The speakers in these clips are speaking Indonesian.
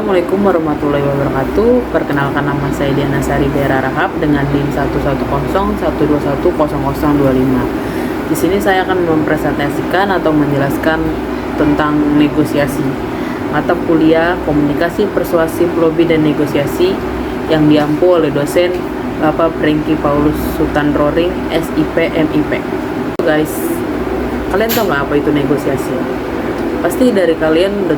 Assalamualaikum warahmatullahi wabarakatuh. Perkenalkan, nama saya Diana Sari Bera Rahab dengan NIM 11012100025. Di sini saya akan mempresentasikan atau menjelaskan tentang negosiasi. Mata kuliah Komunikasi Persuasif Lobby dan Negosiasi yang diampu oleh dosen Bapak Prengki Paulus Sutanroring, SIP MIP. Guys, kalian tahu nggak apa itu negosiasi? Pasti dari kalian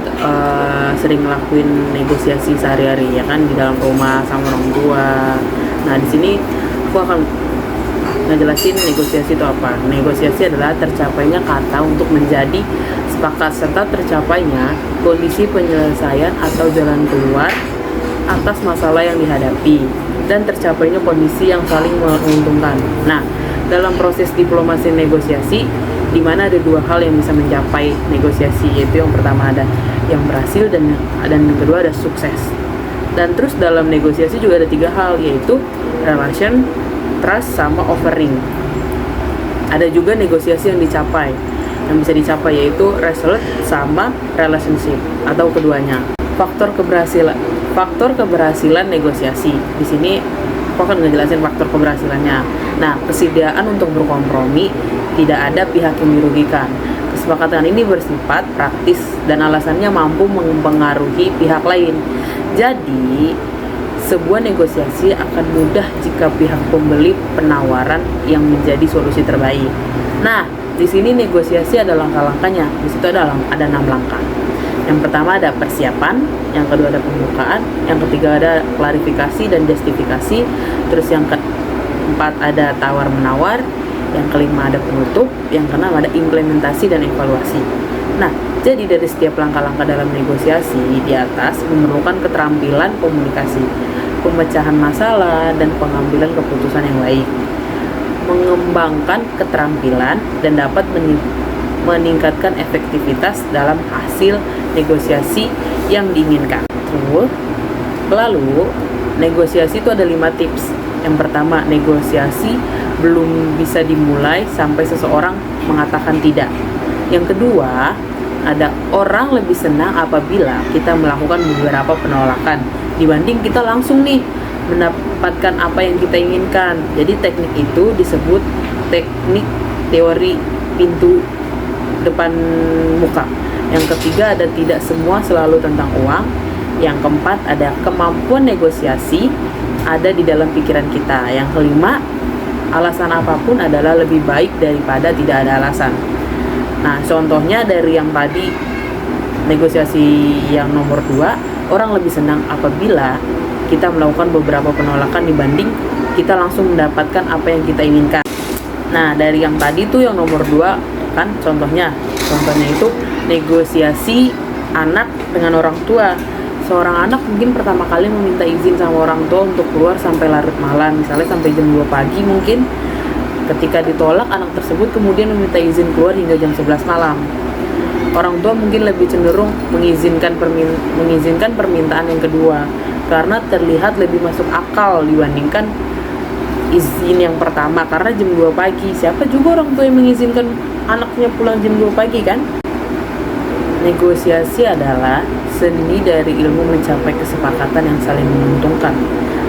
sering ngelakuin negosiasi sehari-hari ya kan, di dalam rumah sama orang tua. Nah, di sini aku akan ngejelasin negosiasi itu apa. Negosiasi adalah tercapainya kata untuk menjadi sepakat serta tercapainya kondisi penyelesaian atau jalan keluar atas masalah yang dihadapi dan tercapainya kondisi yang saling menguntungkan. Nah, dalam proses diplomasi negosiasi, di mana ada dua hal yang bisa mencapai negosiasi, yaitu yang pertama ada yang berhasil dan yang kedua ada sukses. Dan terus dalam negosiasi juga ada tiga hal, yaitu relation, trust, sama offering. Ada juga negosiasi yang bisa dicapai yaitu result sama relationship atau keduanya. Faktor keberhasilan negosiasi. Di sini aku akan ngejelasin faktor keberhasilannya. Nah, kesediaan untuk berkompromi, tidak ada pihak yang dirugikan. Kesepakatan ini bersifat praktis dan alasannya mampu mempengaruhi pihak lain. Jadi, sebuah negosiasi akan mudah jika pihak pembeli penawaran yang menjadi solusi terbaik. Nah, di sini negosiasi ada langkah-langkahnya. Di situ ada 6 langkah. Yang pertama ada persiapan, yang kedua ada pembukaan, yang ketiga ada klarifikasi dan justifikasi, terus yang keempat ada tawar-menawar, yang kelima ada penutup, yang keenam ada implementasi dan evaluasi. Nah, jadi dari setiap langkah-langkah dalam negosiasi di atas memerlukan keterampilan komunikasi, pemecahan masalah, dan pengambilan keputusan yang baik. Mengembangkan keterampilan dan dapat meningkatkan efektivitas dalam hasil negosiasi yang diinginkan. Lalu, negosiasi itu ada 5 tips. Yang pertama, negosiasi belum bisa dimulai sampai seseorang mengatakan tidak. Yang kedua, ada orang lebih senang apabila kita melakukan beberapa penolakan dibanding kita langsung mendapatkan apa yang kita inginkan. Jadi teknik itu disebut teknik teori pintu depan muka. Yang ketiga ada tidak semua selalu tentang uang. Yang keempat ada kemampuan negosiasi ada di dalam pikiran kita. Yang kelima, alasan apapun adalah lebih baik daripada tidak ada alasan. Nah, contohnya dari yang tadi, negosiasi yang nomor 2, orang lebih senang apabila kita melakukan beberapa penolakan dibanding kita langsung mendapatkan apa yang kita inginkan. Nah, dari yang tadi tuh yang nomor 2 kan contohnya itu negosiasi anak dengan orang tua. Seorang anak mungkin pertama kali meminta izin sama orang tua untuk keluar sampai larut malam, misalnya sampai jam 2 pagi mungkin. Ketika ditolak, anak tersebut kemudian meminta izin keluar hingga jam 11 malam. Orang tua mungkin lebih cenderung mengizinkan permintaan yang kedua karena terlihat lebih masuk akal dibandingkan izin yang pertama, karena jam 2 pagi. Siapa juga orang tua yang mengizinkan anaknya pulang jam 2 pagi kan? Negosiasi adalah seni dari ilmu mencapai kesepakatan yang saling menguntungkan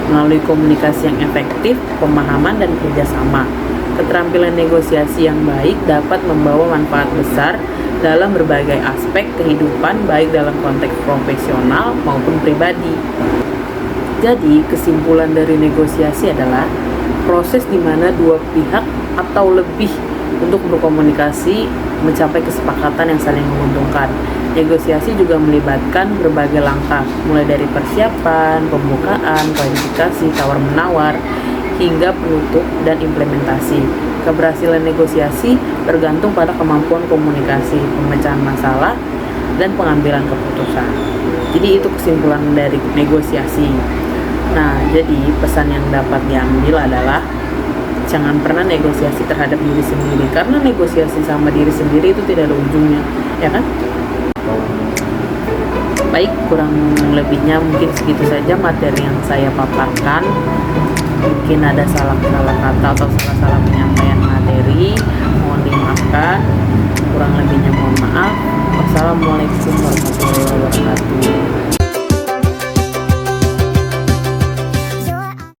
melalui komunikasi yang efektif, pemahaman, dan kerjasama. Keterampilan negosiasi yang baik dapat membawa manfaat besar dalam berbagai aspek kehidupan, baik dalam konteks profesional maupun pribadi. Jadi, kesimpulan dari negosiasi adalah proses di mana dua pihak atau lebih untuk berkomunikasi mencapai kesepakatan yang saling menguntungkan. Negosiasi juga melibatkan berbagai langkah, mulai dari persiapan, pembukaan, klarifikasi, tawar-menawar, hingga penutup dan implementasi. Keberhasilan negosiasi bergantung pada kemampuan komunikasi, pemecahan masalah, dan pengambilan keputusan. Jadi itu kesimpulan dari negosiasi. Nah, jadi pesan yang dapat diambil adalah jangan pernah negosiasi terhadap diri sendiri, karena negosiasi sama diri sendiri itu tidak ada ujungnya, ya kan? Baik, kurang lebihnya mungkin segitu saja materi yang saya paparkan. Mungkin ada salah-salah kata atau salah-salah penyampaian materi, mohon dimaafkan. Kurang lebihnya mohon maaf. Wassalamualaikum